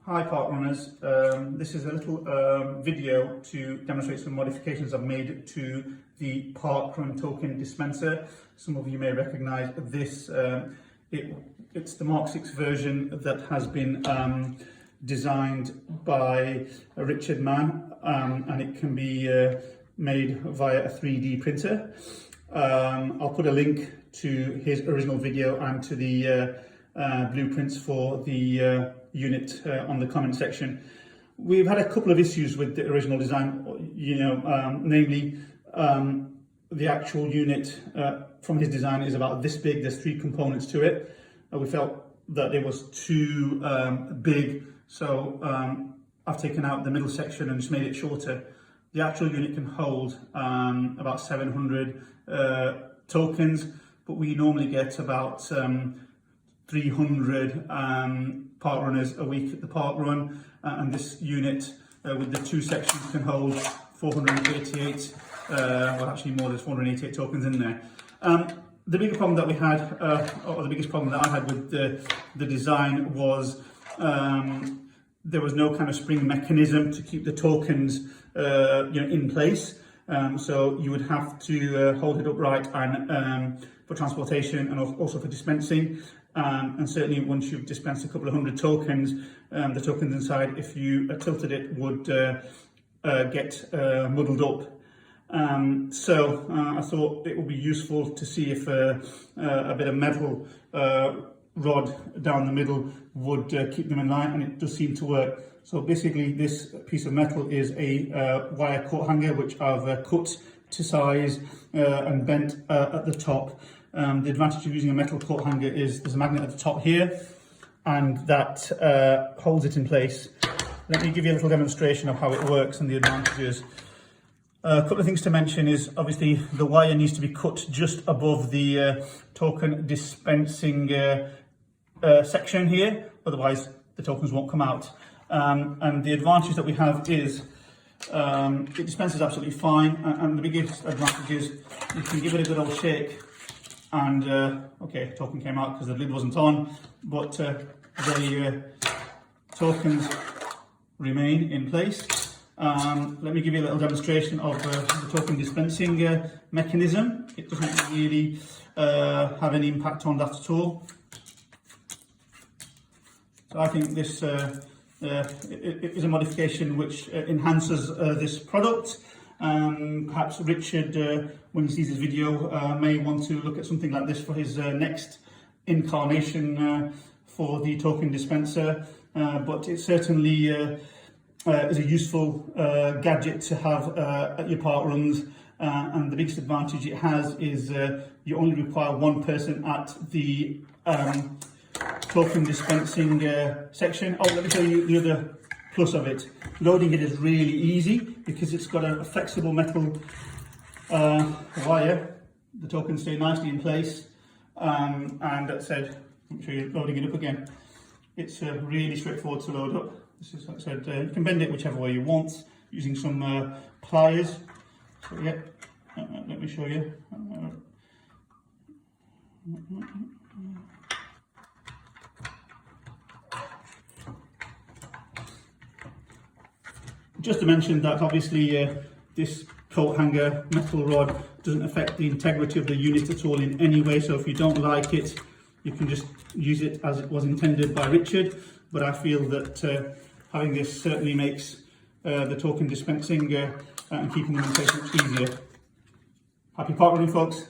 Hi Parkrunners, this is a little video to demonstrate some modifications I've made to the Parkrun token dispenser. Some of you may recognise this. It's the Mark 6 version that has been designed by Richard Mann, and it can be made via a 3D printer. I'll put a link to his original video and to the blueprints for the unit on the comment section. We've had a couple of issues with the original design, namely the actual unit from his design is about this big. There's 3 components to it. We felt that it was too big, so I've taken out the middle section and just made it shorter. The actual unit can hold about 700 tokens, but we normally get about 300 Parkrunners a week at the Parkrun, and this unit with the 2 sections can hold 488, well actually more than 488 tokens in there. The bigger problem that we had, or the biggest problem that I had with the design was there was no kind of spring mechanism to keep the tokens in place. So you would have to hold it upright and for transportation and also for dispensing. And certainly once you've dispensed a couple of 100 tokens, the tokens inside, if you tilted it, would get muddled up. So I thought it would be useful to see if a bit of metal rod down the middle would keep them in line, and it does seem to work. So basically this piece of metal is a wire coat hanger, which I've cut to size and bent at the top. The advantage of using a metal coat hanger is there's a magnet at the top here, and that holds it in place. Let me give you a little demonstration of how it works and the advantages. A couple of things to mention is obviously the wire needs to be cut just above the token dispensing section here, otherwise the tokens won't come out. And the advantage that we have is it dispenses absolutely fine, and the biggest advantage is you can give it a good old shake and okay, token came out because the lid wasn't on, but the tokens remain in place. Let me give you a little demonstration of the token dispensing mechanism. It doesn't really have any impact on that at all. So I think this it is a modification which enhances this product. Perhaps Richard, when he sees this video, may want to look at something like this for his next incarnation for the token dispenser, but it certainly is a useful gadget to have at your park runs, and the biggest advantage it has is you only require 1 person at the token dispensing section. Oh, let me show you the other plus of it. Loading it is really easy because it's got a flexible metal wire. The tokens stay nicely in place, and that said, let me show you loading it up again. It's really straightforward to load up. This is, like I said, you can bend it whichever way you want using some pliers. So yeah, let me show you. Just to mention that obviously this coat hanger metal rod doesn't affect the integrity of the unit at all in any way, so if you don't like it, you can just use it as it was intended by Richard. But I feel that having this certainly makes the token dispensing and keeping them in place much easier. Happy park running, folks.